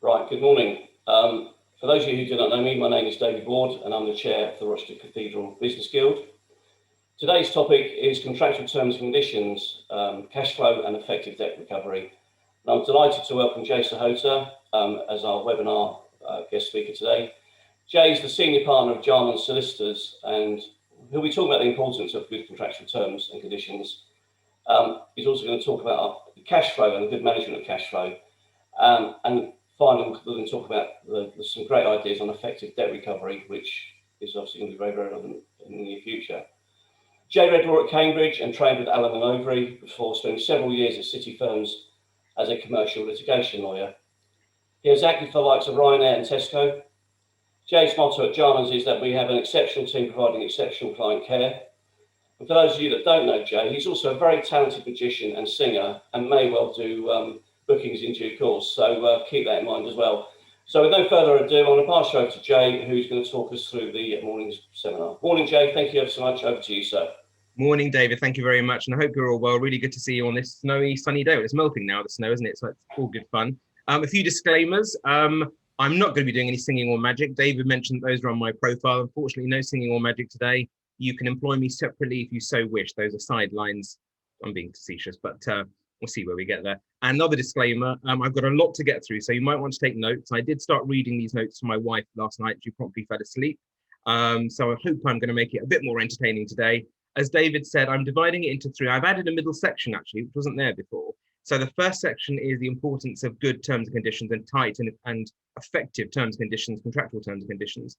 Right, good morning. For those of you who do not know me, my name is David Ward and I'm the Chair of the Rochester Cathedral Business Guild. Today's topic is contractual terms and conditions, cash flow and effective debt recovery. And I'm delighted to welcome Jay Sahota as our webinar guest speaker today. Jay is the Senior Partner of Jarmans Solicitors and he'll be talking about the importance of good contractual terms and conditions. He's also going to talk about the cash flow and the good management of cash flow. And finally, we're going to talk about some great ideas on effective debt recovery, which is obviously going to be very, very relevant in the near future. Jay read law at Cambridge and trained with Allen Overy before spending several years at city firms as a commercial litigation lawyer. He has acted for the likes of Ryanair and Tesco. Jay's motto at Jarmans is that we have an exceptional team providing exceptional client care. And for those of you that don't know Jay, he's also a very talented magician and singer and may well do bookings in due course. So keep that in mind as well. So with no further ado, I'm going to pass you over to Jay, who's going to talk us through the morning's seminar. Morning, Jay. Thank you ever so much. Over to you, sir. Morning, David. Thank you very much. And I hope you're all well. Really good to see you on this snowy, sunny day. It's melting now, the snow, isn't it? So it's all good fun. A few disclaimers. I'm not going to be doing any singing or magic. David mentioned those are on my profile. Unfortunately, no singing or magic today. You can employ me separately if you so wish. Those are sidelines. I'm being facetious, but we'll see where we get there. Another disclaimer, I've got a lot to get through, so you might want to take notes. I did start reading these notes to my wife last night. She promptly fell asleep. So I hope I'm going to make it a bit more entertaining today. As David said, I'm dividing it into three. I've added a middle section, actually, which wasn't there before. So the first section is the importance of good terms and conditions and tight and effective terms and conditions, contractual terms and conditions.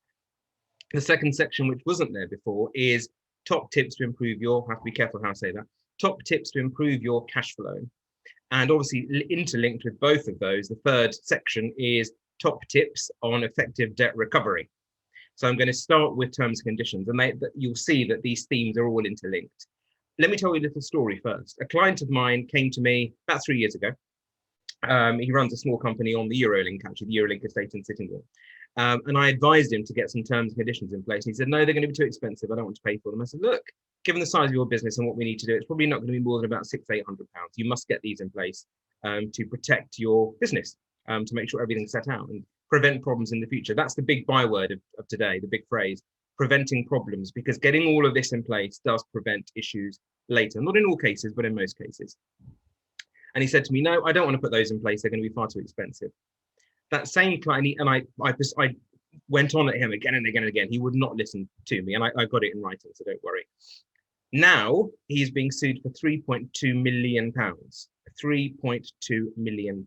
The second section, which wasn't there before, is top tips to improve your, have to be careful how I say that, top tips to improve your cash flow. And obviously interlinked with both of those, the third section is top tips on effective debt recovery. So I'm going to start with terms and conditions, and you'll see that these themes are all interlinked. Let me tell you a little story first. A client of mine came to me about 3 years ago. He runs a small company on the Eurolink, actually, the Eurolink estate in Sittingbourne. And I advised him to get some terms and conditions in place. And he said, no, they're going to be too expensive. I don't want to pay for them. I said, look, given the size of your business and what we need to do, it's probably not going to be more than about £600–800. You must get these in place to protect your business, to make sure everything's set out and prevent problems in the future. That's the big byword of today, the big phrase, preventing problems, because getting all of this in place does prevent issues later. Not in all cases, but in most cases. And he said to me, no, I don't want to put those in place. They're going to be far too expensive. That same client, and I went on at him again and again and again. He would not listen to me, and I got it in writing, so don't worry. Now he's being sued for £3.2 million. £3.2 million.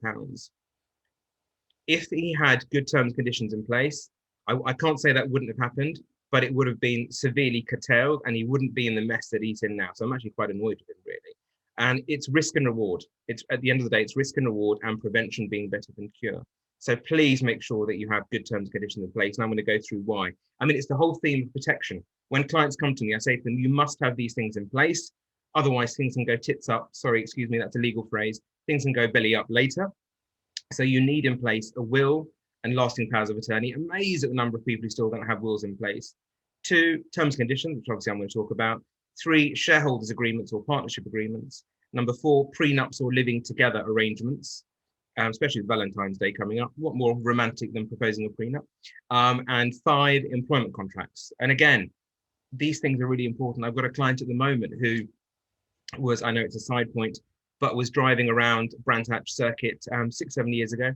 If he had good terms and conditions in place, I can't say that wouldn't have happened, but it would have been severely curtailed and he wouldn't be in the mess that he's in now. So I'm actually quite annoyed with him, really. And it's risk and reward. It's at the end of the day, it's risk and reward and prevention being better than cure. So please make sure that you have good terms and conditions in place. And I'm going to go through why. I mean, it's the whole theme of protection. When clients come to me, I say to them, you must have these things in place. Otherwise, things can go tits up. Sorry, excuse me, that's a legal phrase. Things can go belly up later. So you need in place a will and lasting powers of attorney. Amazed at the number of people who still don't have wills in place. 2, terms and conditions, which obviously I'm going to talk about. 3, shareholders agreements or partnership agreements. Number 4, prenups or living together arrangements, especially with Valentine's Day coming up. What more romantic than proposing a prenup? And 5, employment contracts. And again, these things are really important. I've got a client at the moment who was, I know it's a side point, but was driving around Brands Hatch Circuit 6–7 years ago.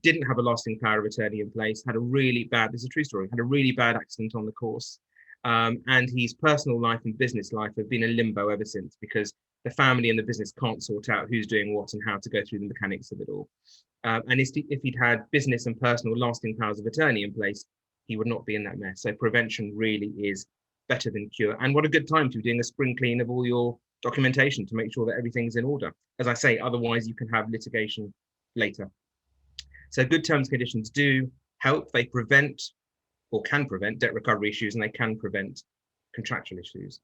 Didn't have a lasting power of attorney in place, had a really bad, this is a true story, had a really bad accident on the course. And his personal life and business life have been in limbo ever since because the family and the business can't sort out who's doing what and how to go through the mechanics of it all. And if he'd had business and personal lasting powers of attorney in place, he would not be in that mess. So prevention really is better than cure. And what a good time to be doing a spring clean of all your documentation to make sure that everything's in order. As I say, otherwise you can have litigation later. So good terms and conditions do help. They prevent or can prevent debt recovery issues, and they can prevent contractual issues.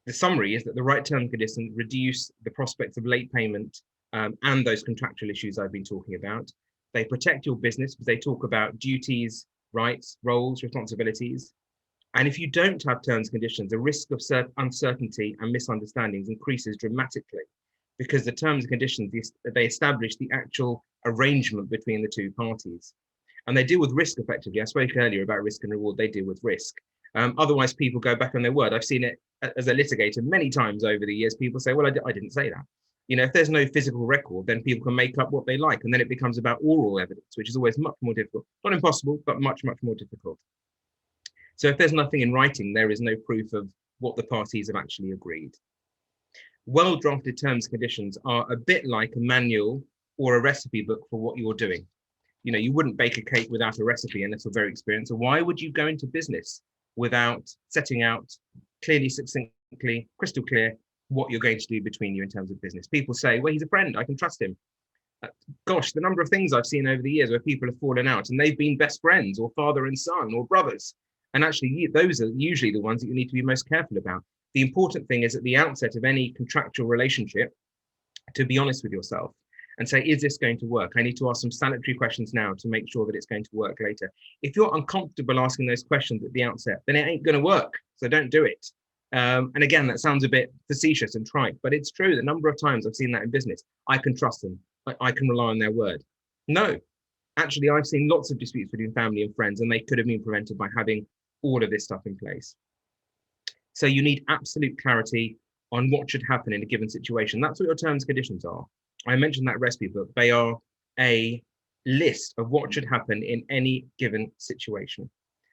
The summary is that the right terms and conditions reduce the prospects of late payment and those contractual issues I've been talking about. They protect your business because they talk about duties, rights, roles, responsibilities. And if you don't have terms and conditions, the risk of uncertainty and misunderstandings increases dramatically. because the terms and conditions, they establish the actual arrangement between the two parties. And they deal with risk effectively. I spoke earlier about risk and reward, they deal with risk. Otherwise, people go back on their word. I've seen it as a litigator many times over the years. People say, well, I didn't say that. You know, if there's no physical record, then people can make up what they like. And then it becomes about oral evidence, which is always much more difficult. Not impossible, but much, much more difficult. So if there's nothing in writing, there is no proof of what the parties have actually agreed. Well-drafted terms and conditions are a bit like a manual or a recipe book for what you're doing. You know, you wouldn't bake a cake without a recipe unless you're very experienced. So why would you go into business without setting out clearly, succinctly, crystal clear what you're going to do between you in terms of business? People say, well, he's a friend, I can trust him. Gosh, the number of things I've seen over the years where people have fallen out and they've been best friends or father and son or brothers. And actually, those are usually the ones that you need to be most careful about. The important thing is at the outset of any contractual relationship to be honest with yourself and say, is this going to work? I need to ask some sanitary questions now to make sure that it's going to work later. If you're uncomfortable asking those questions at the outset, then it ain't going to work. So don't do it. And again, that sounds a bit facetious and trite, but it's true. The number of times I've seen that in business, I can trust them. I can rely on their word. No, actually, I've seen lots of disputes between family and friends, and they could have been prevented by having all of this stuff in place. So you need absolute clarity on what should happen in a given situation. That's what your terms and conditions are. I mentioned that recipe book. They are a list of what should happen in any given situation. A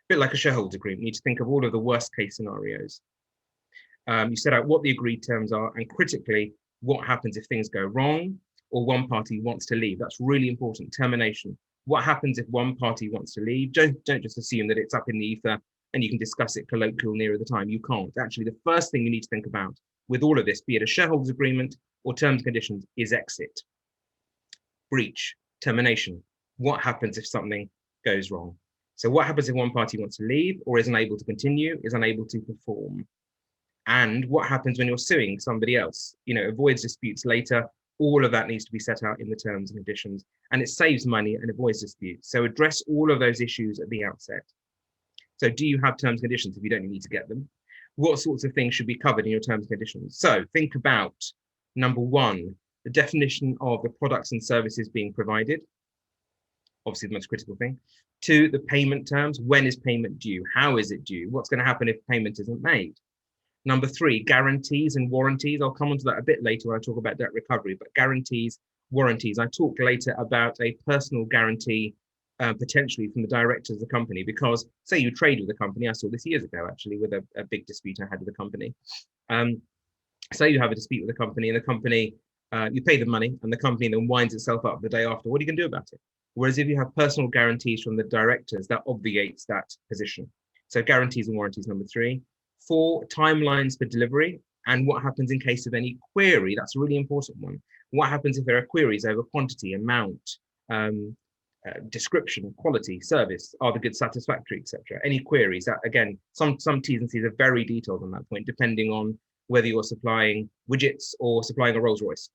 bit like a shareholders agreement, you need to think of all of the worst case scenarios. You set out what the agreed terms are, and critically, what happens if things go wrong or one party wants to leave. That's really important. Termination. What happens if one party wants to leave? Don't just assume that it's up in the ether and you can discuss it colloquial nearer the time. You can't. Actually, the first thing you need to think about with all of this, be it a shareholders agreement or terms and conditions, is exit. Breach, termination. What happens if something goes wrong? So what happens if one party wants to leave or is unable to continue, is unable to perform? And what happens when you're suing somebody else? You know, avoids disputes later. All of that needs to be set out in the terms and conditions, and it saves money and avoids disputes. So address all of those issues at the outset. So do you have terms and conditions if you don't need to get them? What sorts of things should be covered in your terms and conditions? So think about, number one, the definition of the products and services being provided. Obviously the most critical thing. Two, the payment terms. When is payment due? How is it due? What's going to happen if payment isn't made? Number three, guarantees and warranties. I'll come on to that a bit later when I talk about debt recovery, but guarantees, warranties. I talk later about a personal guarantee potentially from the directors of the company, because say you trade with the company, I saw this years ago actually with a big dispute I had with the company. Say you have a dispute with the company and the company, you pay the money and the company then winds itself up the day after. What are you going to do about it? Whereas if you have personal guarantees from the directors, that obviates that position. So guarantees and warranties, number three. Four, timelines for delivery and what happens in case of any query. That's a really important one. What happens if there are queries over quantity, amount, description, quality, service, are the goods satisfactory, etc. Any queries, that again, some T's and C's are very detailed on that point, depending on whether you're supplying widgets or supplying a Rolls Royce.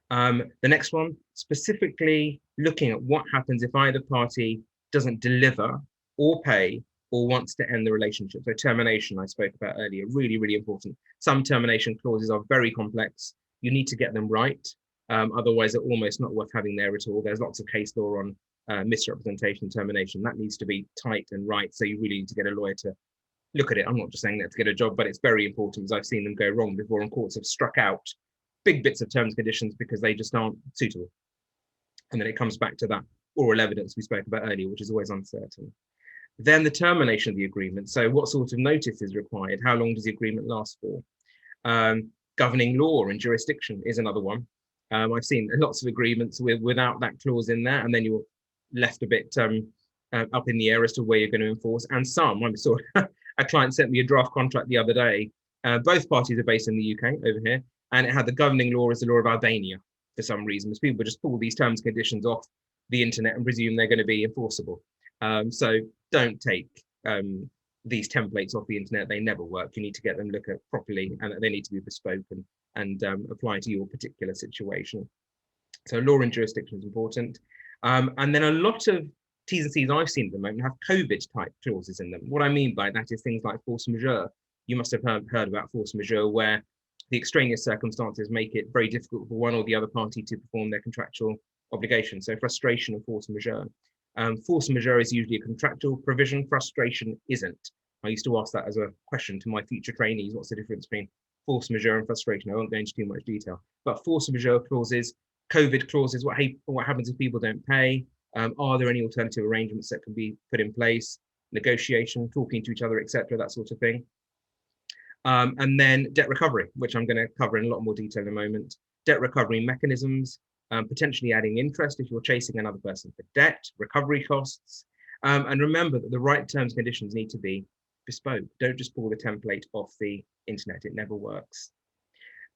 The next one, specifically looking at what happens if either party doesn't deliver or pay or wants to end the relationship. So termination, I spoke about earlier, really, really important. Some termination clauses are very complex. You need to get them right. Otherwise, they're almost not worth having there at all. There's lots of case law on misrepresentation, termination. That needs to be tight and right. So you really need to get a lawyer to look at it. I'm not just saying that to get a job, but it's very important, because I've seen them go wrong before, and courts have struck out big bits of terms and conditions because they just aren't suitable. And then it comes back to that oral evidence we spoke about earlier, which is always uncertain. Then the termination of the agreement. So what sort of notice is required? How long does the agreement last for? Governing law and jurisdiction is another one. I've seen lots of agreements without that clause in there, and then you're left a bit up in the air as to where you're going to enforce. And some, I saw a client sent me a draft contract the other day. Both parties are based in the UK over here, and it had the governing law as the law of Albania for some reason, because people just pull these terms and conditions off the internet and presume they're going to be enforceable. So don't take these templates off the internet. They never work. You need to get them looked at properly, and they need to be bespoke and apply to your particular situation. So law and jurisdiction is important. And then a lot of T's and C's I've seen at the moment have COVID type clauses in them. What I mean by that is things like force majeure. You must have heard about force majeure, where the extraneous circumstances make it very difficult for one or the other party to perform their contractual obligation. So frustration and force majeure. Force majeure is usually a contractual provision. Frustration isn't. I used to ask that as a question to my future trainees. What's the difference between force majeure and frustration? I won't go into too much detail. But force majeure clauses, COVID clauses, what happens if people don't pay? Are there any alternative arrangements that can be put in place? Negotiation, talking to each other, etc., that sort of thing. And then debt recovery, which I'm going to cover in a lot more detail in a moment. Debt recovery mechanisms, potentially adding interest if you're chasing another person for debt, recovery costs. And remember that the right terms and conditions need to be bespoke. Don't just pull the template off the internet. It never works.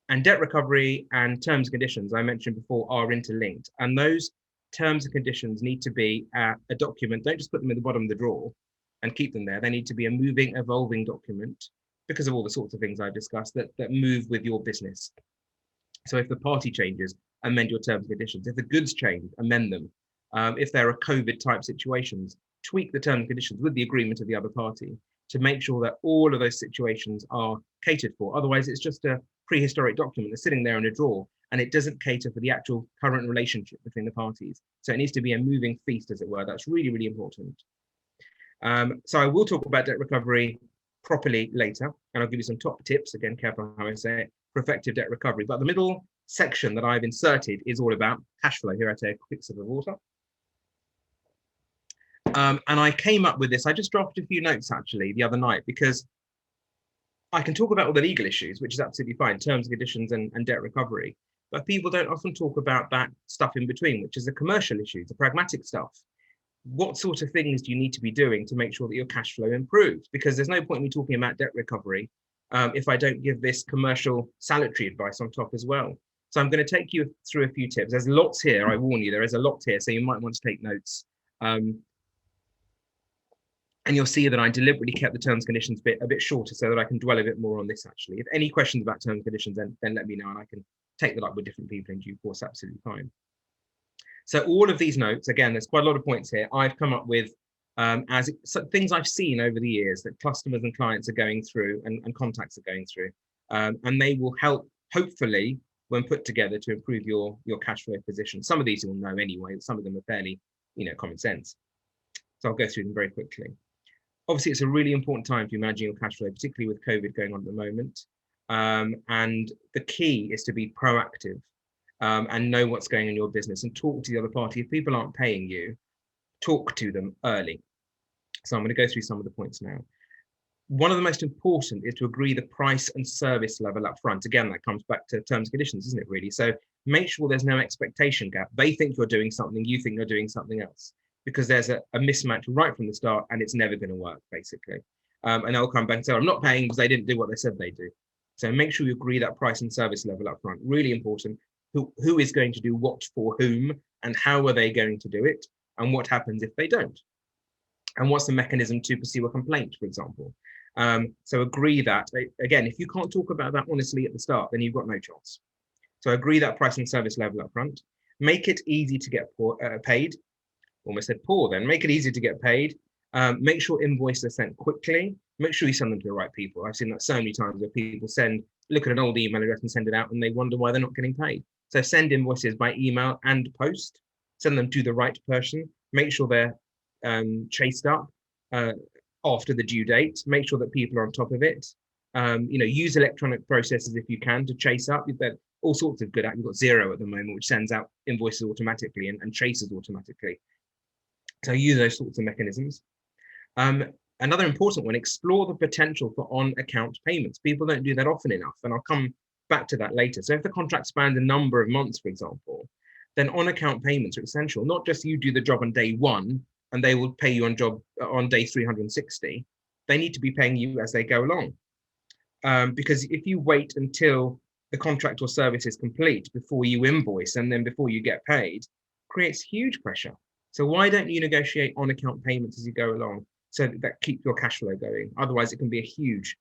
And debt recovery and terms and conditions, I mentioned before, are interlinked. And those terms and conditions need to be a document. Don't just put them at the bottom of the drawer and keep them there. They need to be a moving, evolving document because of all the sorts of things I've discussed that move with your business. So if the party changes, amend your terms and conditions. If the goods change, amend them. If there are COVID type situations, tweak the terms and conditions with the agreement of the other party to make sure that all of those situations are catered for. Otherwise, it's just a prehistoric document that's sitting there in a drawer and it doesn't cater for the actual current relationship between the parties. So it needs to be a moving feast, as it were. That's really, really important. So I will talk about debt recovery properly later, and I'll give you some top tips, again, careful how I say it, for effective debt recovery. But the middle section that I've inserted is all about cash flow. Here I take a quick sip of water. And I came up with this, I just drafted a few notes actually the other night, because I can talk about all the legal issues, which is absolutely fine, terms and conditions and debt recovery, but people don't often talk about that stuff in between, which is the commercial issues, the pragmatic stuff. What sort of things do you need to be doing to make sure that your cash flow improves? Because there's no point in me talking about debt recovery if I don't give this commercial salutary advice on top as well. So I'm going to take you through a few tips. There's lots here, I warn you, there is a lot here, so you might want to take notes. And you'll see that I deliberately kept the terms and conditions a bit shorter so that I can dwell a bit more on this actually. If any questions about terms and conditions, then let me know and I can take that up with different people in due course, absolutely fine. So all of these notes, again, there's quite a lot of points here, I've come up with as things I've seen over the years that customers and clients are going through and contacts are going through. And they will help, hopefully, when put together to improve your cash flow position. Some of these you'll know anyway, some of them are fairly, common sense. So I'll go through them very quickly. Obviously, it's a really important time for you managing your cash flow, particularly with COVID going on at the moment. And the key is to be proactive and know what's going on in your business and talk to the other party. If people aren't paying you, talk to them early. So I'm going to go through some of the points now. One of the most important is to agree the price and service level up front. Again, that comes back to terms and conditions, isn't it, really? So make sure there's no expectation gap. They think you're doing something, you think you're doing something else, because there's a mismatch right from the start and it's never going to work, basically. And they'll come back and say, I'm not paying because they didn't do what they said they do. So make sure you agree that price and service level up front. Really important. Who is going to do what for whom and how are they going to do it? And what happens if they don't? And what's the mechanism to pursue a complaint, for example? So agree that. Again, if you can't talk about that honestly at the start, then you've got no chance. So agree that price and service level up front. Make it easy to get paid. Almost said poor then. Make it easy to get paid. Make sure invoices are sent quickly. Make sure you send them to the right people. I've seen that so many times where people look at an old email address and send it out and they wonder why they're not getting paid. So send invoices by email and post. Send them to the right person. Make sure they're chased up after the due date. Make sure that people are on top of it. Use electronic processes if you can to chase up. All sorts of good apps. You've got Xero at the moment, which sends out invoices automatically and chases automatically. So use those sorts of mechanisms. Another important one, explore the potential for on-account payments. People don't do that often enough, and I'll come back to that later. So if the contract spans a number of months, for example, then on-account payments are essential. Not just you do the job on day one, and they will pay you on day 360. They need to be paying you as they go along. Because if you wait until the contract or service is complete before you invoice and then before you get paid, creates huge pressure. So why don't you negotiate on-account payments as you go along so that keep your cash flow going? Otherwise, it can be a huge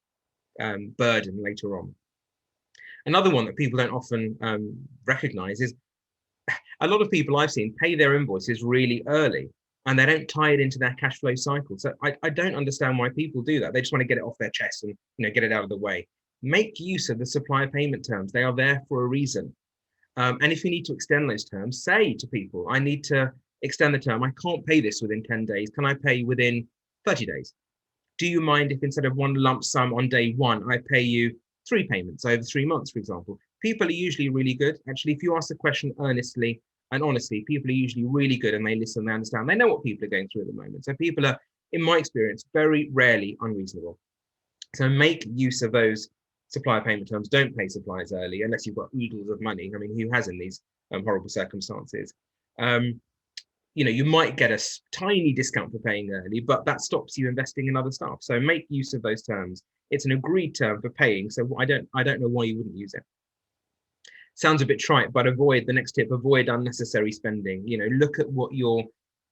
burden later on. Another one that people don't often recognize is a lot of people I've seen pay their invoices really early and they don't tie it into their cash flow cycle. So I don't understand why people do that. They just want to get it off their chest and get it out of the way. Make use of the supplier payment terms. They are there for a reason. And if you need to extend those terms, say to people, I need to extend the term. I can't pay this within 10 days. Can I pay within 30 days? Do you mind if instead of one lump sum on day one, I pay you 3 payments over 3 months, for example? People are usually really good. Actually, if you ask the question earnestly and honestly, people are usually really good and they listen, they understand. They know what people are going through at the moment. So people are, in my experience, very rarely unreasonable. So make use of those supplier payment terms. Don't pay suppliers early unless you've got oodles of money. I mean, who has in these horrible circumstances? You might get a tiny discount for paying early, but that stops you investing in other stuff. So make use of those terms. It's an agreed term for paying. So I don't know why you wouldn't use it. Sounds a bit trite, but avoid the next tip, avoid unnecessary spending. Look at what your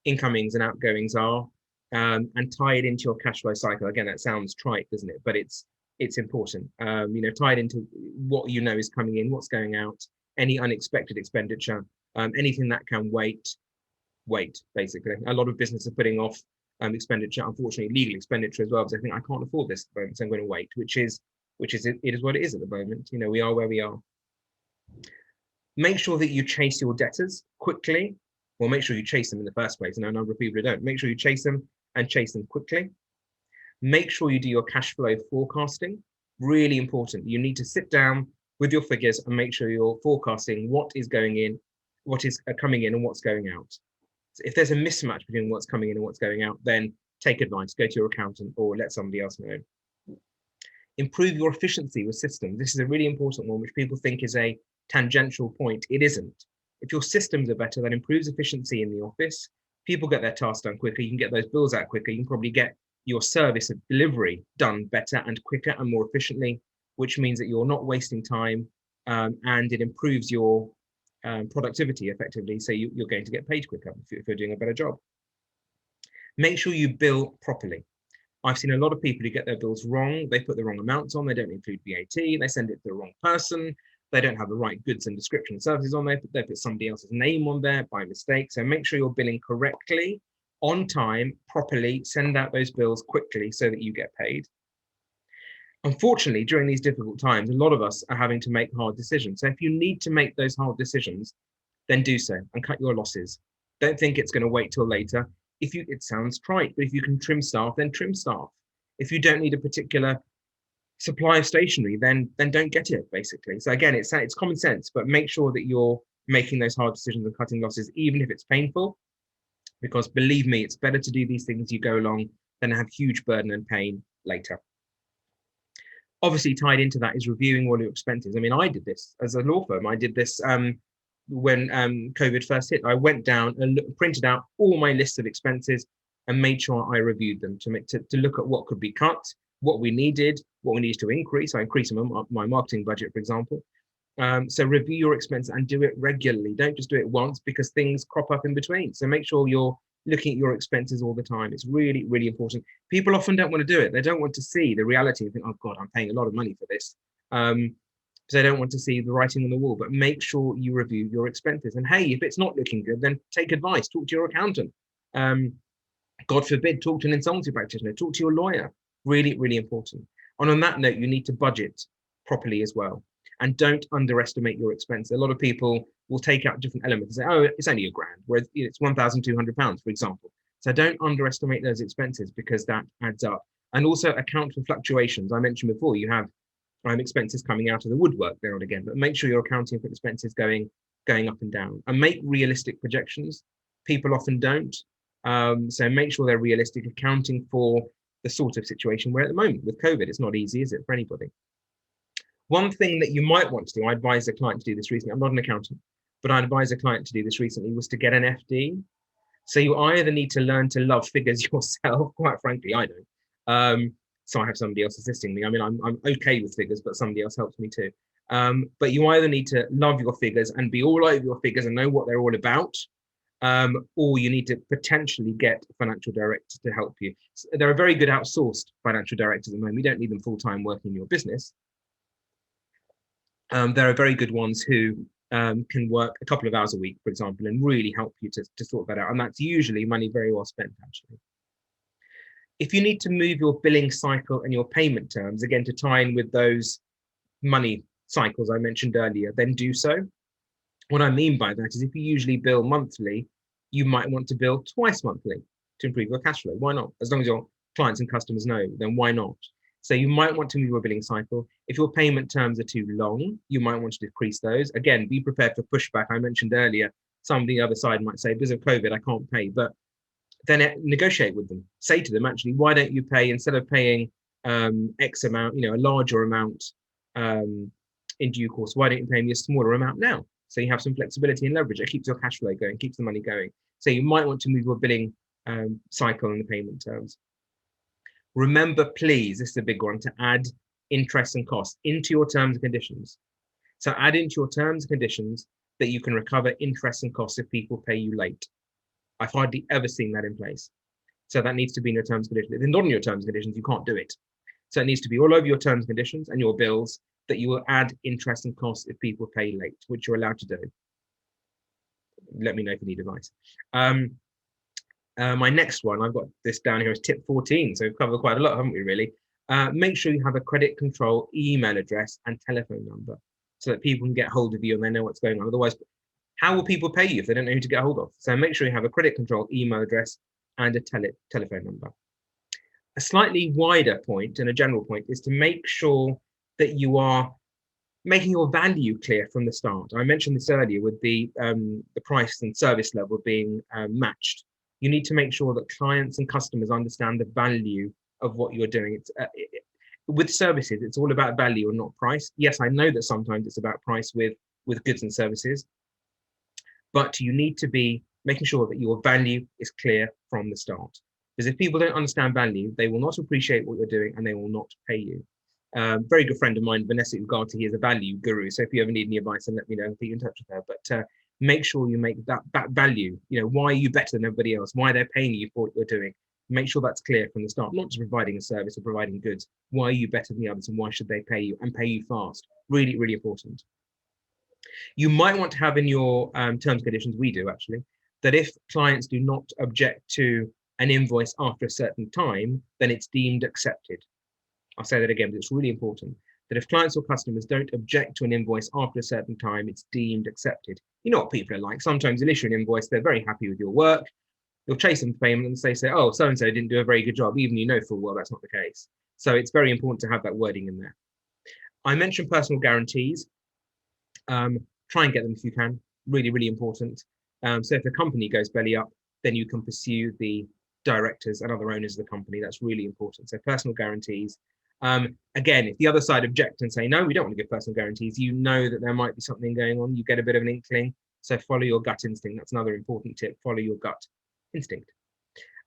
incomings and outgoings are, and tie it into your cash flow cycle. Again, that sounds trite, doesn't it? But it's important. Tie it into what is coming in, what's going out, any unexpected expenditure, anything that can wait, basically. A lot of businesses are putting off expenditure, unfortunately, legal expenditure as well, because I think I can't afford this at the moment, so I'm going to wait, which is what it is at the moment. We are where we are. Make sure that you chase your debtors quickly, or make sure you chase them in the first place. I know a number of people who don't. Make sure you chase them and chase them quickly. Make sure you do your cash flow forecasting. Really important. You need to sit down with your figures and make sure you're forecasting what is going in, what is coming in, and what's going out. So if there's a mismatch between what's coming in and what's going out, then take advice, go to your accountant or let somebody else know. Improve your efficiency with systems. This is a really important one, which people think is a tangential point. It isn't. If your systems are better, that improves efficiency in the office. People get their tasks done quicker. You can get those bills out quicker. You can probably get your service of delivery done better and quicker and more efficiently, which means that you're not wasting time, and it improves your productivity effectively. So you're going to get paid quicker if you're doing a better job. Make sure you bill properly. I've seen a lot of people who get their bills wrong. They put the wrong amounts on. They don't include VAT. They send it to the wrong person. They don't have the right goods and description services on there. They put somebody else's name on there by mistake. So make sure you're billing correctly, on time, properly. Send out those bills quickly so that you get paid. Unfortunately, during these difficult times, a lot of us are having to make hard decisions. So if you need to make those hard decisions, then do so and cut your losses. Don't think it's going to wait till later. It sounds trite, but if you can trim staff, then trim staff. If you don't need a particular supply of stationery, then don't get it, basically. So again, it's common sense, but make sure that you're making those hard decisions and cutting losses, even if it's painful, because believe me, it's better to do these things as you go along than have huge burden and pain later. Obviously, tied into that is reviewing all your expenses. I mean, I did this as a law firm. I did this when COVID first hit. I went down and printed out all my lists of expenses and made sure I reviewed them to look at what could be cut, what we needed to increase. I increased my marketing budget, for example. So review your expenses and do it regularly. Don't just do it once, because things crop up in between. So make sure you're looking at your expenses all the time. It's really, really important. People often don't want to do it. They don't want to see the reality and think, oh God, I'm paying a lot of money for this. So they don't want to see the writing on the wall, but make sure you review your expenses. And hey, if it's not looking good, then take advice, talk to your accountant. God forbid, talk to an insolvency practitioner, talk to your lawyer. Really, really important. And on that note, you need to budget properly as well. And don't underestimate your expense. A lot of people will take out different elements and say, oh, it's only £1,000, whereas it's £1,200, for example. So don't underestimate those expenses, because that adds up. And also account for fluctuations. I mentioned before, you have expenses coming out of the woodwork there and again, but make sure you're accounting for expenses going up and down, and make realistic projections. People often don't. So make sure they're realistic, accounting for the sort of situation we're at the moment with COVID. It's not easy, is it, for anybody? One thing that you might want to do, I advised a client to do this recently. I'm not an accountant, but I advised a client to do this recently, was to get an FD. So you either need to learn to love figures yourself. Quite frankly, I don't. So I have somebody else assisting me. I mean, I'm okay with figures, but somebody else helps me too. But you either need to love your figures and be all over your figures and know what they're all about, or you need to potentially get a financial director to help you. So there are very good outsourced financial directors at the moment. You don't need them full-time working in your business. There are very good ones who can work a couple of hours a week, for example, and really help you to sort that out. And that's usually money very well spent, actually. If you need to move your billing cycle and your payment terms, again, to tie in with those money cycles I mentioned earlier, then do so. What I mean by that is if you usually bill monthly, you might want to bill twice monthly to improve your cash flow. Why not? As long as your clients and customers know, then why not? So you might want to move your billing cycle. If your payment terms are too long, you might want to decrease those. Again, be prepared for pushback. I mentioned earlier, some of the other side might say, because of COVID, I can't pay. But then negotiate with them. Say to them, actually, why don't you pay, instead of paying X amount, a larger amount in due course, why don't you pay me a smaller amount now? So you have some flexibility and leverage. It keeps your cash flow going, keeps the money going. So you might want to move your billing cycle and the payment terms. Remember, please, this is a big one, to add interest and costs into your terms and conditions. So add into your terms and conditions that you can recover interest and costs if people pay you late. I've hardly ever seen that in place. So that needs to be in your terms and conditions. If it's not in your terms and conditions, you can't do it. So it needs to be all over your terms and conditions and your bills that you will add interest and costs if people pay late, which you're allowed to do. Let me know if you need advice. My next one, I've got this down here, is tip 14. So we've covered quite a lot, haven't we, really? Make sure you have a credit control email address and telephone number so that people can get hold of you and they know what's going on. Otherwise, how will people pay you if they don't know who to get hold of? So make sure you have a credit control email address and a telephone number. A slightly wider point and a general point is to make sure that you are making your value clear from the start. I mentioned this earlier with the price and service level being matched. You need to make sure that clients and customers understand the value of what you're doing. With services, it's all about value and not price. Yes, I know that sometimes it's about price with goods and services, but you need to be making sure that your value is clear from the start. Because if people don't understand value, they will not appreciate what you're doing and they will not pay you. Very good friend of mine, Vanessa Ugarte, is a value guru. So if you ever need any advice, then let me know and put you in touch with her. But make sure you make that value, why are you better than everybody else? Why they're paying you for what you're doing? Make sure that's clear from the start, not just providing a service or providing goods. Why are you better than the others and why should they pay you and pay you fast? Really, really important. You might want to have in your terms and conditions, we do actually, that if clients do not object to an invoice after a certain time, then it's deemed accepted. I'll say that again, but it's really important that if clients or customers don't object to an invoice after a certain time, it's deemed accepted. You know what people are like. Sometimes they'll issue an invoice, they're very happy with your work. You'll chase them for payment and they say, oh, so-and-so didn't do a very good job, even full well that's not the case. So it's very important to have that wording in there. I mentioned personal guarantees. Try and get them if you can. Really, really important. So if the company goes belly up, then you can pursue the directors and other owners of the company. That's really important. So personal guarantees. Again, if the other side object and say, no, we don't want to give personal guarantees, you know that there might be something going on. You get a bit of an inkling. So follow your gut instinct. That's another important tip. Follow your gut instinct.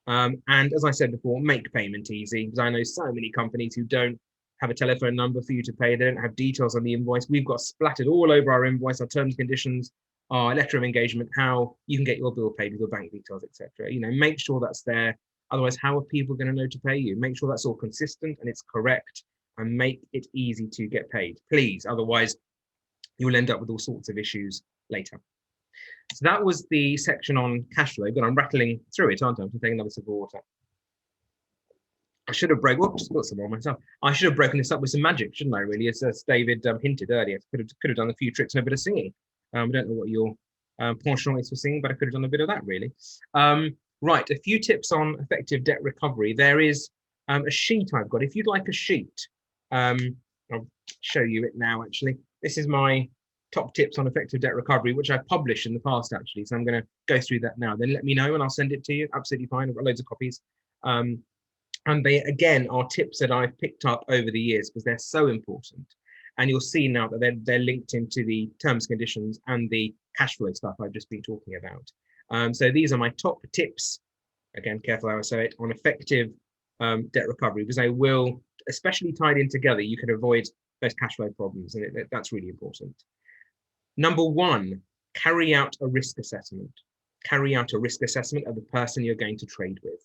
And as I said before, make payment easy, because I know so many companies who don't have a telephone number for you to pay. They don't have details on the invoice. We've got splattered all over our invoice, our terms and conditions, our letter of engagement, how you can get your bill paid with your bank details, etc. Make sure that's there. Otherwise, how are people going to know to pay you? Make sure that's all consistent and it's correct, and make it easy to get paid, please. Otherwise, you'll end up with all sorts of issues later. So that was the section on cash flow, but I'm rattling through it, aren't I? I'm taking another sip of water. I should have just got some more myself. I should have broken this up with some magic, shouldn't I, really? As David hinted earlier, could have done a few tricks and a bit of singing. I don't know what your penchant is for singing, but I could have done a bit of that, really. Right, a few tips on effective debt recovery. There is a sheet I've got. If you'd like a sheet, I'll show you it now, actually. This is my top tips on effective debt recovery, which I've published in the past, actually. So I'm going to go through that now. Then let me know and I'll send it to you. Absolutely fine. I've got loads of copies. And they, again, are tips that I've picked up over the years because they're so important. And you'll see now that they're linked into the terms, conditions, and the cash flow stuff I've just been talking about. So these are my top tips, again, careful how I say it, on effective debt recovery, because they will, especially tied in together, you can avoid those cash flow problems. And that's really important. Number one, carry out a risk assessment. Carry out a risk assessment of the person you're going to trade with.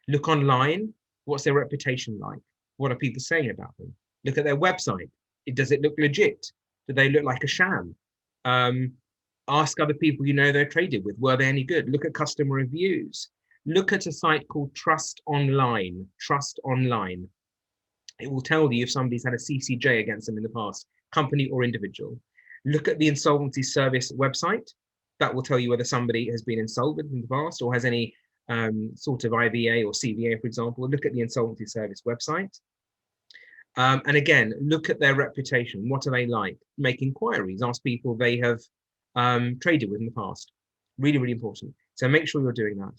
Look online. What's their reputation like? What are people saying about them? Look at their website. Does it look legit? Do they look like a sham? Ask other people they're traded with. Were they any good? Look at customer reviews. Look at a site called Trust Online. Trust Online. It will tell you if somebody's had a CCJ against them in the past, company or individual. Look at the insolvency service website. That will tell you whether somebody has been insolvent in the past or has any sort of IVA or CVA, for example. Look at the insolvency service website. And again, look at their reputation. What are they like? Make inquiries. Ask people they have traded with in the past. Really, really important. So make sure you're doing that.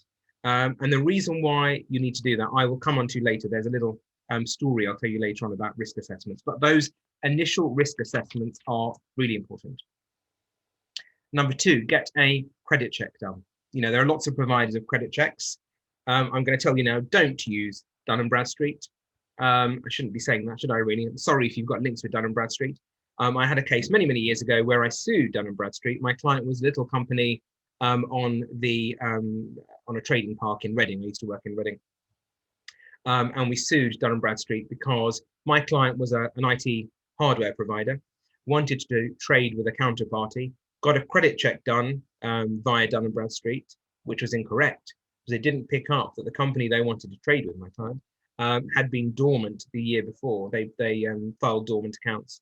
And the reason why you need to do that, I will come on to later. There's a little story I'll tell you later on about risk assessments. But those initial risk assessments are really important. Number 2, get a credit check done. There are lots of providers of credit checks. I'm going to tell you now, don't use Dun & Bradstreet. I shouldn't be saying that, should I really? Sorry if you've got links with Dun & Bradstreet. I had a case many, many years ago where I sued Dun & Bradstreet. My client was a little company on a trading park in Reading. I used to work in Reading. And we sued Dun & Bradstreet because my client was an IT hardware provider, wanted to trade with a counterparty, got a credit check done via Dun & Bradstreet, which was incorrect because they didn't pick up that the company they wanted to trade with, my client, had been dormant the year before. They filed dormant accounts,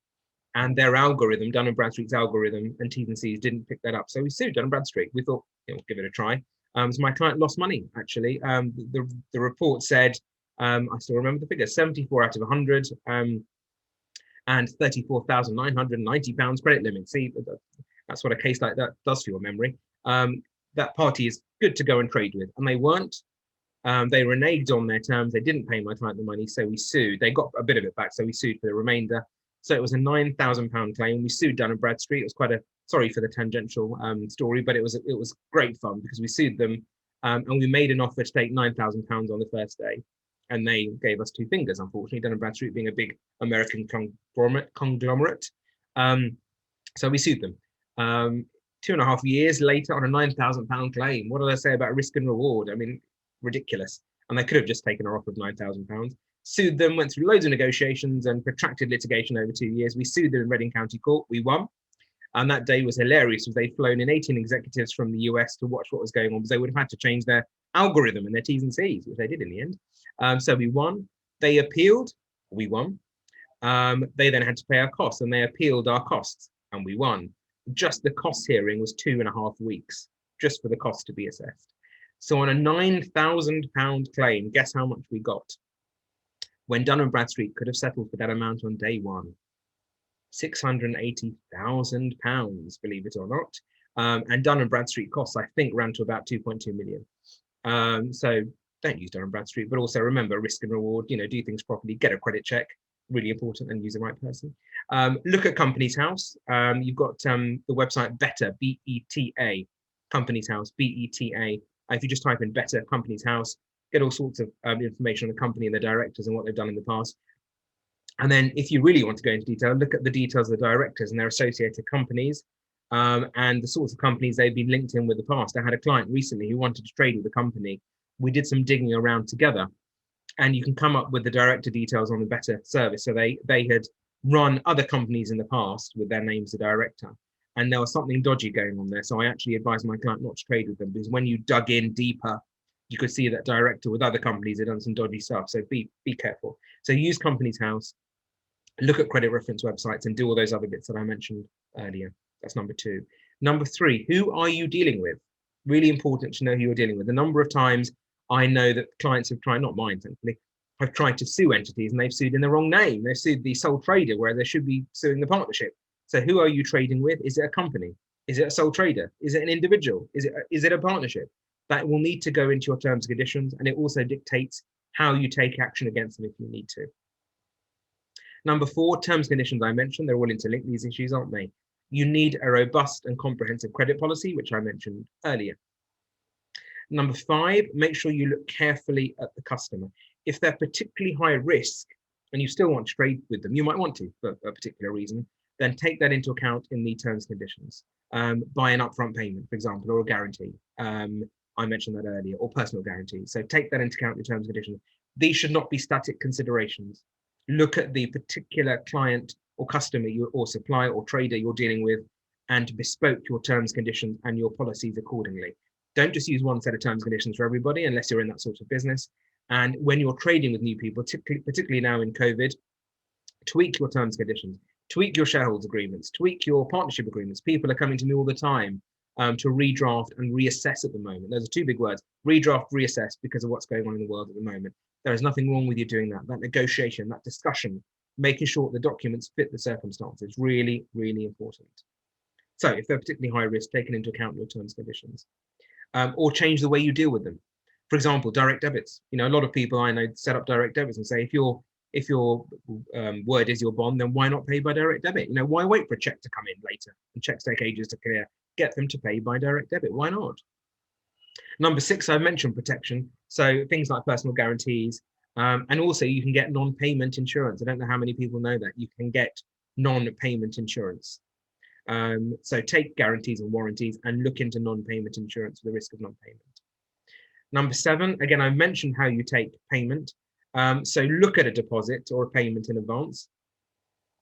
and their algorithm, Dun & Bradstreet's algorithm and T's and C's didn't pick that up. So we sued Dun & Bradstreet. We thought, we'll give it a try. So my client lost money, actually. The report said, I still remember the figure, 74 out of 100 and £34,990 credit limit. See, that's what a case like that does for your memory. That party is good to go and trade with, and they weren't. They reneged on their terms. They didn't pay my client the money, so we sued. They got a bit of it back, so we sued for the remainder. So it was a £9,000 claim. We sued Dun & Bradstreet. It was quite sorry for the tangential story, but it was great fun because we sued them, and we made an offer to take £9,000 on the first day, and they gave us 2 fingers. Unfortunately, Dun & Bradstreet being a big American conglomerate, so we sued them. 2.5 years later on a £9,000 claim. What did I say about risk and reward? I mean, ridiculous. And they could have just taken our offer of £9,000. Sued them, went through loads of negotiations and protracted litigation over 2 years. We sued them in Reading County Court. We won. And that day was hilarious because they'd flown in 18 executives from the US to watch what was going on because they would have had to change their algorithm and their T's and C's, which they did in the end. So we won. They appealed. We won. They then had to pay our costs, and they appealed our costs, and we won. Just the cost hearing was 2.5 weeks, just for the cost to be assessed. So on a £9,000 claim, guess how much we got? When Dun & Bradstreet could have settled for that amount on day one, £680,000, believe it or not. And Dun & Bradstreet costs, I think, ran to about 2.2 million. So don't use Dun & Bradstreet, but also remember risk and reward, do things properly, get a credit check, really important, and use the right person. Look at Companies House. You've got the website Beta, B-E-T-A, Companies House, B-E-T-A. If you just type in Beta Companies House, get all sorts of information on the company and the directors and what they've done in the past. And then if you really want to go into detail, look at the details of the directors and their associated companies and the sorts of companies they've been linked in with the past. I had a client recently who wanted to trade with the company. We did some digging around together, and you can come up with the director details on the Beta service. So they had run other companies in the past with their names as a director, and there was something dodgy going on there. So I actually advised my client not to trade with them because when you dug in deeper, you could see that director with other companies had done some dodgy stuff. So be careful. So use Companies House, look at credit reference websites, and do all those other bits that I mentioned earlier. That's number 2. Number 3, who are you dealing with? Really important to know who you're dealing with. The number of times I know that clients have tried, not mine, thankfully, have tried to sue entities and they've sued in the wrong name. They've sued the sole trader where they should be suing the partnership. So who are you trading with? Is it a company? Is it a sole trader? Is it an individual? Is it a partnership? That will need to go into your terms and conditions, and it also dictates how you take action against them if you need to. Number 4, terms and conditions I mentioned, they're all interlinked, these issues, aren't they? You need a robust and comprehensive credit policy, which I mentioned earlier. Number 5, make sure you look carefully at the customer. If they're particularly high risk and you still want to trade with them, you might want to for a particular reason, then take that into account in the terms and conditions. Buy an upfront payment, for example, or a guarantee. I mentioned that earlier, or personal guarantee. So take that into account in terms and conditions. These should not be static considerations. Look at the particular client or customer or supplier or trader you're dealing with and bespoke your terms, conditions, and your policies accordingly. Don't just use one set of terms and conditions for everybody unless you're in that sort of business. And when you're trading with new people, particularly now in COVID, tweak your terms and conditions. Tweak your shareholders agreements, tweak your partnership agreements. People are coming to me all the time to redraft and reassess at the moment. Those are two big words: redraft, reassess, because of what's going on in the world at the moment. There is nothing wrong with you doing that. That negotiation, that discussion, making sure the documents fit the circumstances, really, really important. So if they're particularly high risk, taken into account your terms and conditions, or change the way you deal with them. For example, direct debits. You know, a lot of people I know set up direct debits and say, if your word is your bond, then why not pay by direct debit? You know, why wait for a check to come in later? And checks take ages to clear. Get them to pay by direct debit. Why not? Number 6, I mentioned protection. So things like personal guarantees, and also you can get non-payment insurance. I don't know how many people know that you can get non-payment insurance. So take guarantees and warranties and look into non-payment insurance for the risk of non-payment. Number 7, again, I mentioned how you take payment. So look at a deposit or a payment in advance.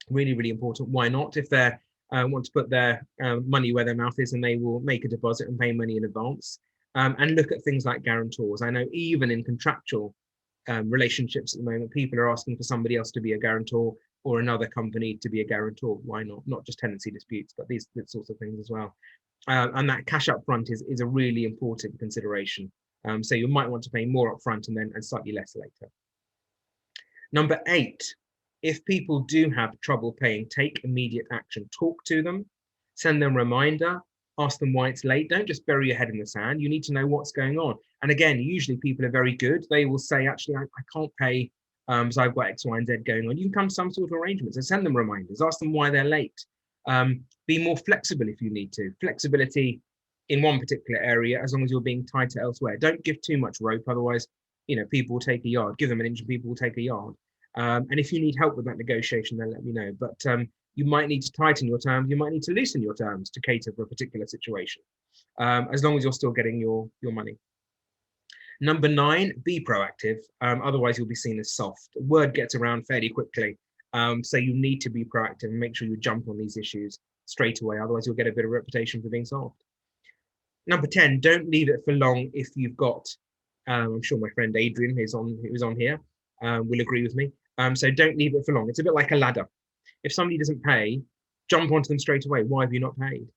Really, really important. Why not? If they want to put their money where their mouth is, and they will make a deposit and pay money in advance. And look at things like guarantors. I know even in contractual relationships at the moment, people are asking for somebody else to be a guarantor or another company to be a guarantor. Why not? Not just tenancy disputes, but these sorts of things as well. And that cash up front is a really important consideration. So you might want to pay more up front and slightly less later. Number 8, if people do have trouble paying, take immediate action. Talk to them, send them a reminder, ask them why it's late. Don't just bury your head in the sand. You need to know what's going on. And again, usually people are very good. They will say, actually, I can't pay, so I've got X, Y, and Z going on. You can come to some sort of arrangement. So send them reminders, ask them why they're late. Be more flexible if you need to. Flexibility in one particular area, as long as you're being tied to elsewhere. Don't give too much rope, otherwise, you know, people will take a yard. Give them an inch and people will take a yard. And if you need help with that negotiation, then let me know. But you might need to tighten your terms. You might need to loosen your terms to cater for a particular situation, as long as you're still getting your money. Number 9, be proactive. Otherwise, you'll be seen as soft. Word gets around fairly quickly. So you need to be proactive and make sure you jump on these issues straight away. Otherwise, you'll get a bit of reputation for being soft. Number 10, don't leave it for long if you've got, I'm sure my friend Adrian, who's on here, will agree with me. So don't leave it for long. It's a bit like a ladder. If somebody doesn't pay, jump onto them straight away. Why have you not paid?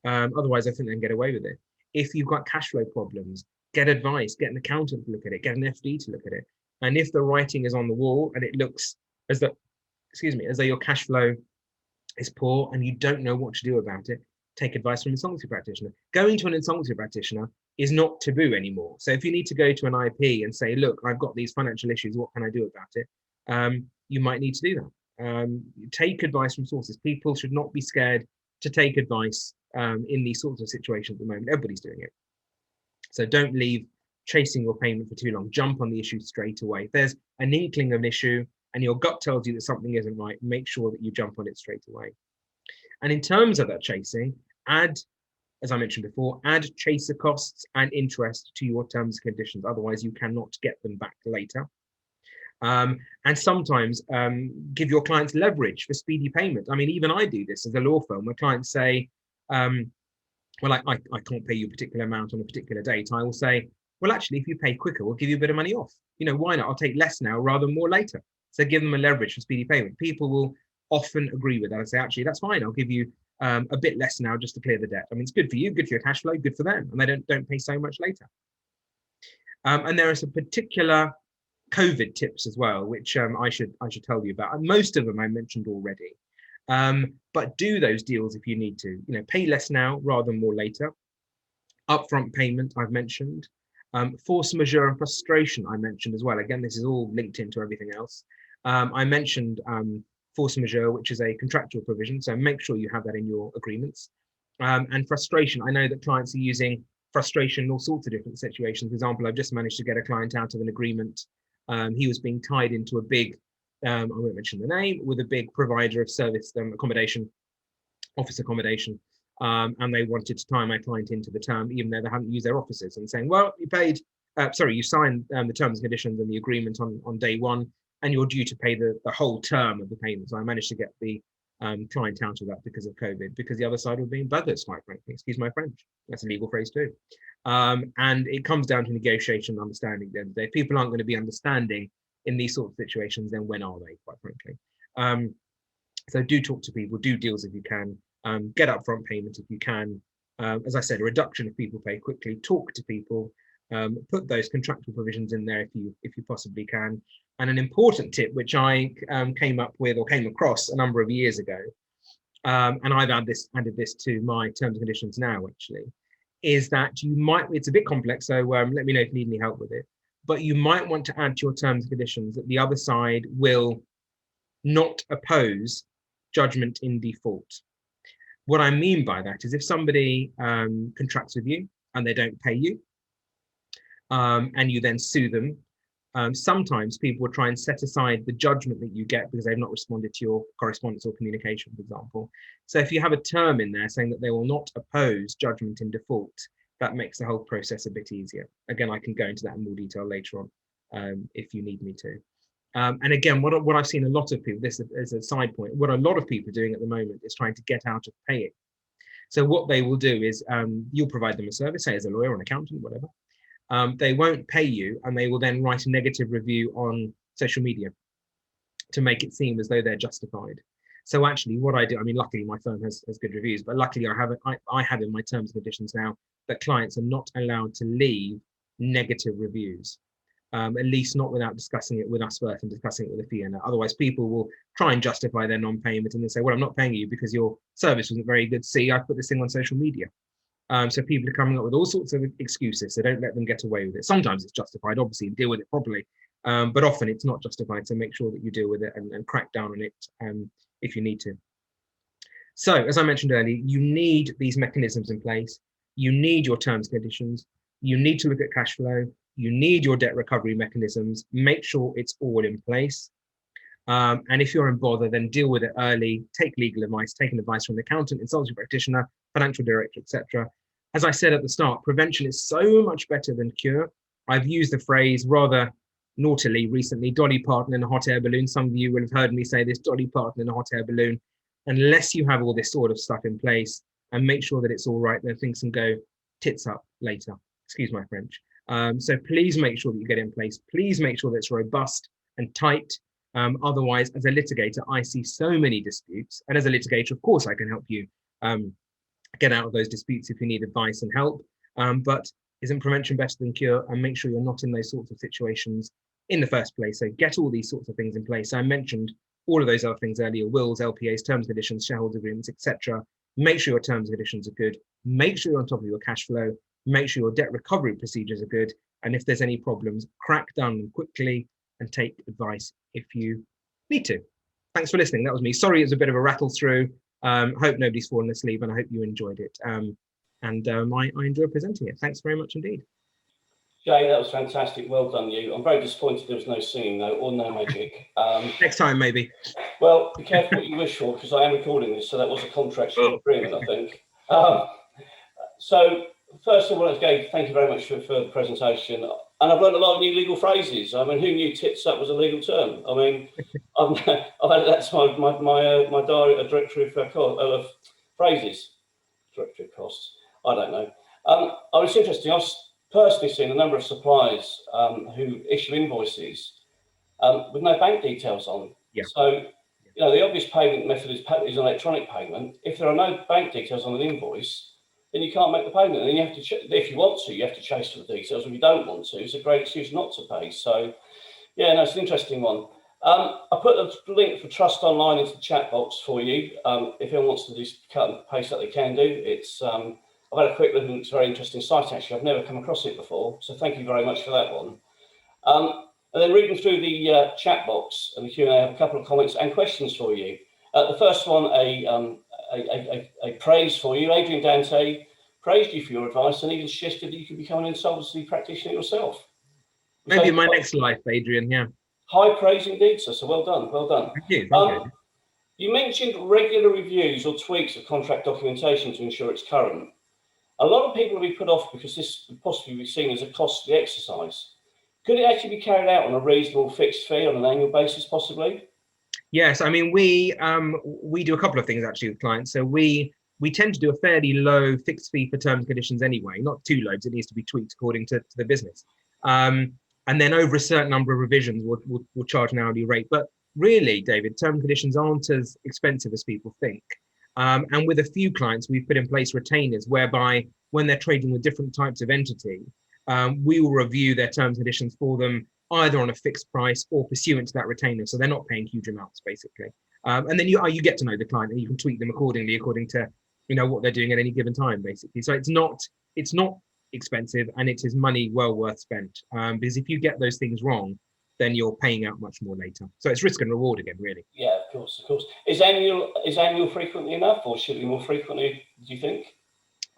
Otherwise, I think they can get away with it. If you've got cash flow problems, get advice, get an accountant to look at it, get an FD to look at it. And if the writing is on the wall and it looks as though, as though your cash flow is poor and you don't know what to do about it, take advice from an insolvency practitioner. Going to an insolvency practitioner is not taboo anymore. So if you need to go to an IP and say, look, I've got these financial issues, what can I do about it? You might need to do that. Take advice from sources. People should not be scared to take advice in these sorts of situations at the moment. Everybody's doing it. So don't leave chasing your payment for too long. Jump on the issue straight away. If there's an inkling of an issue and your gut tells you that something isn't right, make sure that you jump on it straight away. And in terms of that chasing, add, as I mentioned before, add chaser costs and interest to your terms and conditions. Otherwise, you cannot get them back later. And sometimes give your clients leverage for speedy payment. I mean, even I do this as a law firm, where clients say, well, I can't pay you a particular amount on a particular date. I will say, well, actually, if you pay quicker, we'll give you a bit of money off. You know, why not? I'll take less now rather than more later. So give them a leverage for speedy payment. People will often agree with that and say, actually, that's fine. I'll give you a bit less now just to clear the debt. I mean, it's good for you, good for your cash flow, good for them, and they don't pay so much later. And there are some particular COVID tips as well, which I should tell you about. And most of them I mentioned already. But do those deals if you need to. You know, pay less now rather than more later. Upfront payment I've mentioned. Force majeure and frustration I mentioned as well. Again, this is all linked into everything else. I mentioned force majeure, which is a contractual provision, so make sure you have that in your agreements. And frustration, I know that clients are using frustration in all sorts of different situations. For example, I've just managed to get a client out of an agreement. He was being tied into a big, I won't mention the name, with a big provider of service accommodation, office accommodation. And they wanted to tie my client into the term, even though they hadn't used their offices, and saying, well, you signed the terms and conditions and the agreement on day one, and you're due to pay the whole term of the payment. So I managed to get the client out of that because of COVID, because the other side were being buggers, quite frankly. Excuse my French. That's a legal phrase too. And it comes down to negotiation and understanding at the end of the day. People aren't going to be understanding in these sorts of situations, then when are they, quite frankly? So do talk to people, do deals if you can, get upfront payment if you can. As I said, a reduction if people pay quickly, talk to people, put those contractual provisions in there if you possibly can. And an important tip, which I came across a number of years ago, and I've added this to my terms and conditions now, actually, is that it's a bit complex, so let me know if you need any help with it, but you might want to add to your terms and conditions that the other side will not oppose judgment in default. What I mean by that is if somebody contracts with you and they don't pay you, and you then sue them, sometimes people will try and set aside the judgment that you get because they've not responded to your correspondence or communication, for example. So if you have a term in there saying that they will not oppose judgment in default, that makes the whole process a bit easier. Again, I can go into that in more detail later on if you need me to. And again, what I've seen a lot of people, this is a side point, what a lot of people are doing at the moment is trying to get out of paying. So what they will do is you'll provide them a service, say as a lawyer or an accountant, whatever. They won't pay you, and they will then write a negative review on social media to make it seem as though they're justified. So actually what I do, I mean, luckily my firm has good reviews, but luckily I have in my terms and conditions now that clients are not allowed to leave negative reviews, at least not without discussing it with us first and discussing it with the fee earner. Otherwise people will try and justify their non-payment and then say, well, I'm not paying you because your service wasn't very good. See, I put this thing on social media. So people are coming up with all sorts of excuses, so don't let them get away with it. Sometimes it's justified, obviously, and deal with it properly, but often it's not justified, so make sure that you deal with it and crack down on it if you need to. So, as I mentioned earlier, you need these mechanisms in place, you need your terms and conditions, you need to look at cash flow, you need your debt recovery mechanisms, make sure it's all in place. And if you're in bother, then deal with it early, take legal advice, take an advice from an accountant, insolvency practitioner, financial director, etc. As I said at the start, prevention is so much better than cure. I've used the phrase rather naughtily recently, Dolly Parton in a hot air balloon. Some of you will have heard me say this, Dolly Parton in a hot air balloon. Unless you have all this sort of stuff in place and make sure that it's all right, then things can go tits up later. Excuse my French. So please make sure that you get it in place. Please make sure that it's robust and tight. Otherwise, as a litigator, I see so many disputes. And as a litigator, of course, I can help you get out of those disputes if you need advice and help. But isn't prevention better than cure? And make sure you're not in those sorts of situations in the first place. So get all these sorts of things in place. I mentioned all of those other things earlier: wills, LPAs, terms and conditions, shareholder agreements, etc. Make sure your terms and conditions are good. Make sure you're on top of your cash flow. Make sure your debt recovery procedures are good. And if there's any problems, crack down them quickly and take advice if you need to. Thanks for listening. That was me. Sorry, it's a bit of a rattle through. Hope nobody's fallen asleep, and I hope you enjoyed it. I enjoy presenting it. Thanks very much indeed. Jay, that was fantastic. Well done, you. I'm very disappointed there was no singing, though, or no magic. Next time, maybe. Well, be careful what you wish for, because I am recording this, so that was a contractual agreement, I think. So, first of all, Jay, thank you very much for the presentation. And I've learned a lot of new legal phrases. I mean, who knew tits up was a legal term? I mean, I've added that to my diary, a directory of phrases. Directory of costs. I don't know. I was interesting. I've personally seen a number of suppliers who issue invoices with no bank details on. Yeah. So, you know, the obvious payment method is electronic payment. If there are no bank details on an invoice, then you can't make the payment. And then you have to, if you want to, you have to chase for the details. If you don't want to, it's a great excuse not to pay. So, yeah, no, it's an interesting one. I put the link for Trust Online into the chat box for you. If anyone wants to just cut and paste that, they can do. It's I've had a quick look, and it's a very interesting site, actually. I've never come across it before, so thank you very much for that one. And then reading through the chat box and the Q&A, I have a couple of comments and questions for you. The first one, a praise for you. Adrian Dante praised you for your advice and even suggested that you could become an insolvency practitioner yourself. Maybe in my next life, Adrian, yeah. High praise indeed, sir, so well done, well done. Thank you, thank you. You mentioned regular reviews or tweaks of contract documentation to ensure it's current. A lot of people will be put off because this would possibly be seen as a costly exercise. Could it actually be carried out on a reasonable fixed fee on an annual basis, possibly? Yes, I mean, we do a couple of things actually with clients. So we tend to do a fairly low fixed fee for terms and conditions anyway, not too low, because it needs to be tweaked according to the business. And then over a certain number of revisions, we'll charge an hourly rate. But really, David, term conditions aren't as expensive as people think. And with a few clients, we've put in place retainers whereby when they're trading with different types of entity, we will review their terms and conditions for them either on a fixed price or pursuant to that retainer. So they're not paying huge amounts, basically. And then you get to know the client and you can tweak them accordingly, according to what they're doing at any given time, basically. So it's not expensive, and it is money well worth spent. Because if you get those things wrong, then you're paying out much more later. So it's risk and reward again, really. Yeah, of course, of course. Is annual frequently enough, or should it be more frequently, do you think?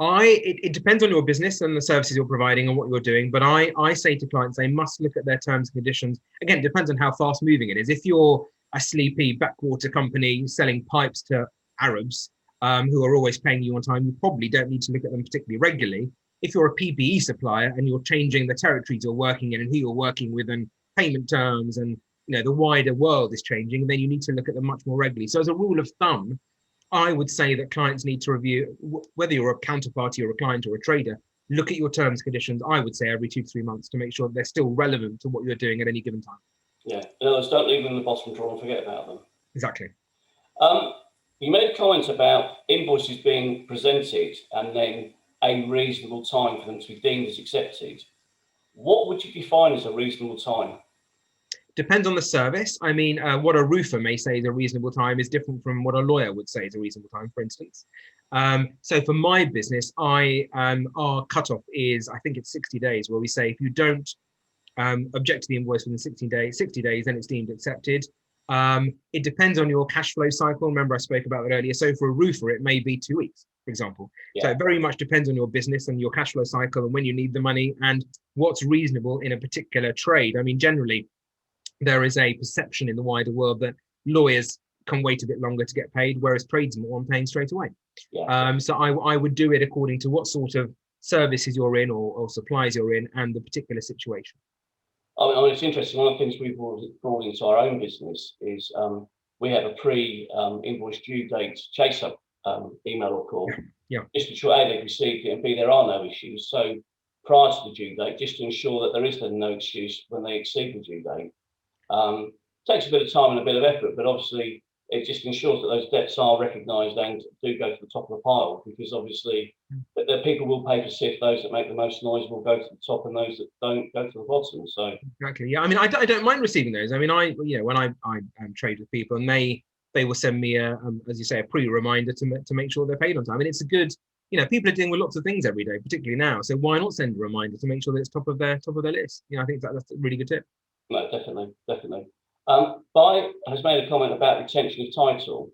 It depends on your business and the services you're providing and what you're doing. But I say to clients, they must look at their terms and conditions. Again, it depends on how fast moving it is. If you're a sleepy backwater company selling pipes to Arabs who are always paying you on time, you probably don't need to look at them particularly regularly. If you're a PPE supplier and you're changing the territories you're working in and who you're working with and payment terms and the wider world is changing, then you need to look at them much more regularly. So as a rule of thumb, I would say that clients need to review, whether you're a counterparty or a client or a trader, look at your terms and conditions, I would say every 2 to 3 months to make sure that they're still relevant to what you're doing at any given time. Yeah, in other words, don't leave them in the bottom drawer and forget about them. Exactly. You made a comment about invoices being presented and then a reasonable time for them to be deemed as accepted. What would you define as a reasonable time? Depends on the service. I mean, what a roofer may say is a reasonable time is different from what a lawyer would say is a reasonable time, for instance. So for my business, our cutoff is, I think it's 60 days, where we say if you don't object to the invoice within 60 days, then it's deemed accepted. It depends on your cash flow cycle. Remember, I spoke about that earlier. So for a roofer, it may be 2 weeks, for example. Yeah. So it very much depends on your business and your cash flow cycle and when you need the money and what's reasonable in a particular trade. I mean, generally, there is a perception in the wider world that lawyers can wait a bit longer to get paid, whereas tradesmen want paying straight away. Yeah. So I would do it according to what sort of services you're in or supplies you're in and the particular situation. I mean, it's interesting. One of the things we've brought into our own business is we have a pre-invoice due date chase-up email or call. Yeah. Just to ensure A, they've received it, and B, there are no issues. So prior to the due date, just to ensure that there is then no excuse when they exceed the due date. Takes a bit of time and a bit of effort, but obviously it just ensures that those debts are recognised and do go to the top of the pile, because obviously the people will pay for SIF. Those that make the most noise will go to the top, and those that don't go to the bottom. So exactly, yeah. I mean, I don't mind receiving those. I mean, when I trade with people, and they will send me as you say, a pre-reminder to make sure they're paid on time. And it's a good, people are dealing with lots of things every day, particularly now. So why not send a reminder to make sure that it's top of their list? I think that's a really good tip. No, definitely. Buy has made a comment about retention of title.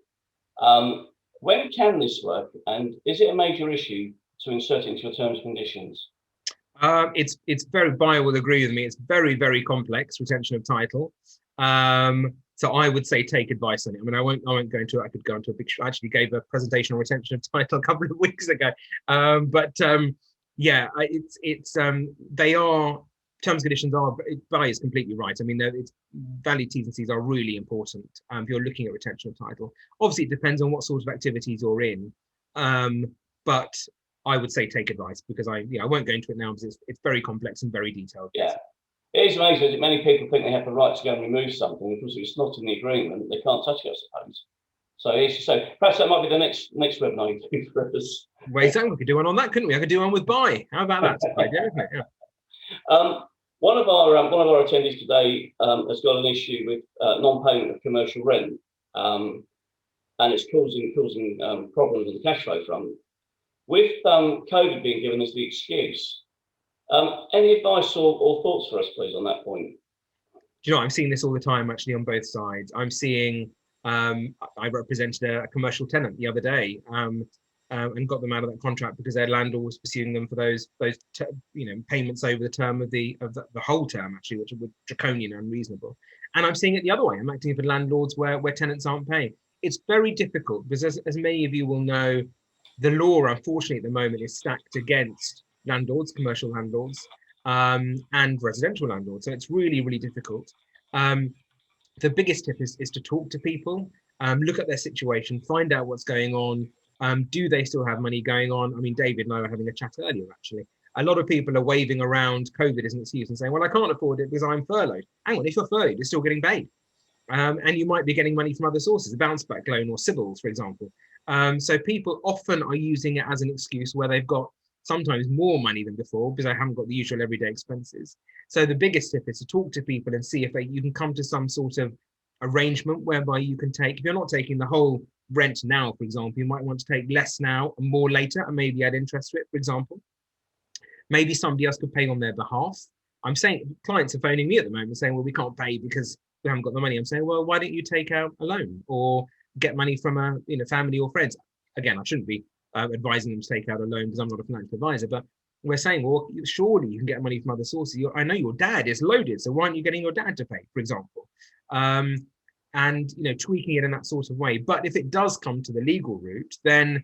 When can this work, and is it a major issue to insert it into your terms and conditions? It's very, Buy will agree with me. It's very, very complex, retention of title. So I would say take advice on it. I mean, I won't go into it. I could go into a big. I actually gave a presentation on retention of title a couple of weeks ago. They are. Terms and conditions are, Buy is completely right. I mean, valid T's and C's are really important if you're looking at retention of title. Obviously, it depends on what sort of activities you're in, but I would say take advice, because I won't go into it now because it's very complex and very detailed. Yeah, it is amazing that many people think they have the right to go and remove something because it's not in the agreement. They can't touch it, I suppose. So perhaps that might be the next webinar you do for us. Well, exactly. We could do one on that, couldn't we? I could do one with Buy. How about that? Idea, isn't it? Yeah. One of our attendees today has got an issue with non-payment of commercial rent, and it's causing problems on the cash flow front. With COVID being given as the excuse, any advice or thoughts for us, please, on that point? Do you know, I'm seeing this all the time, actually, on both sides. I'm seeing, I represented a commercial tenant the other day, and got them out of that contract because their landlord was pursuing them for those payments over the term of the whole term, actually, which were draconian and unreasonable. And I'm seeing it the other way. I'm acting for landlords where tenants aren't paying. It's very difficult because, as many of you will know, the law, unfortunately, at the moment is stacked against landlords, commercial landlords, and residential landlords. So it's really, really difficult. The biggest tip is to talk to people, look at their situation, find out what's going on. Do they still have money going on? I mean, David and I were having a chat earlier, actually. A lot of people are waving around COVID as an excuse and saying, well, I can't afford it because I'm furloughed. Hang on, if you're furloughed, you're still getting paid. And you might be getting money from other sources, a bounce back loan or civils, for example. So people often are using it as an excuse where they've got sometimes more money than before because they haven't got the usual everyday expenses. So the biggest tip is to talk to people and see if you can come to some sort of arrangement whereby you can take, if you're not taking the whole rent now, for example, you might want to take less now and more later and maybe add interest to it, for example. Maybe somebody else could pay on their behalf. I'm saying clients are phoning me at the moment saying, well, we can't pay because we haven't got the money. I'm saying, well, why don't you take out a loan or get money from a family or friends? Again, I shouldn't be advising them to take out a loan because I'm not a financial advisor, but we're saying, well, surely you can get money from other sources. I know your dad is loaded, so why aren't you getting your dad to pay, for example? And tweaking it in that sort of way. But if it does come to the legal route, then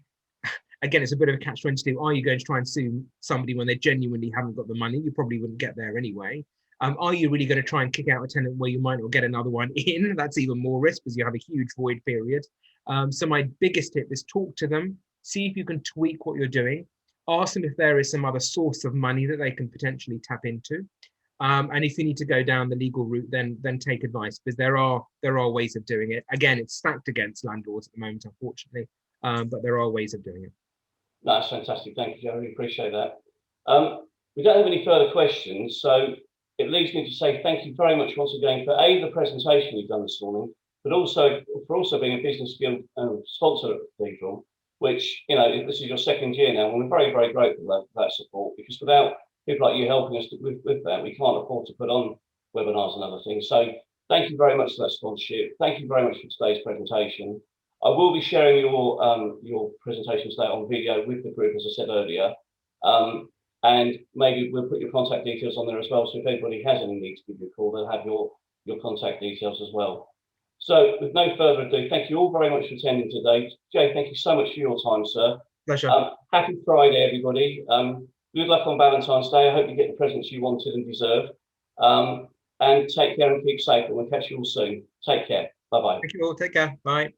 again, it's a bit of a catch-22. Are you going to try and sue somebody when they genuinely haven't got the money? You probably wouldn't get there anyway. Are you really going to try and kick out a tenant where you might not get another one in? That's even more risk because you have a huge void period. So my biggest tip is talk to them, see if you can tweak what you're doing, ask them if there is some other source of money that they can potentially tap into. And if you need to go down the legal route, then take advice because there are ways of doing it. Again, it's stacked against landlords at the moment, unfortunately, but there are ways of doing it. That's fantastic. Thank you, Joe. I really appreciate that. We don't have any further questions, so it leaves me to say thank you very much once again for the presentation you've done this morning, but also for being a business guild sponsor at Cathedral, which, this is your second year now, and we're very, very grateful for that support, because without people like you helping us with that, we can't afford to put on webinars and other things. So thank you very much for that sponsorship. Thank you very much for today's presentation. I will be sharing your presentation today on video with the group, as I said earlier, and maybe we'll put your contact details on there as well. So if anybody has any need to give you a call, they'll have your contact details as well. So with no further ado, thank you all very much for attending today. Jay, thank you so much for your time, sir. Pleasure. Happy Friday, everybody. Good luck on Valentine's Day. I hope you get the presents you wanted and deserve. And take care and keep safe, and we'll catch you all soon. Take care. Bye-bye. Thank you all. Take care. Bye.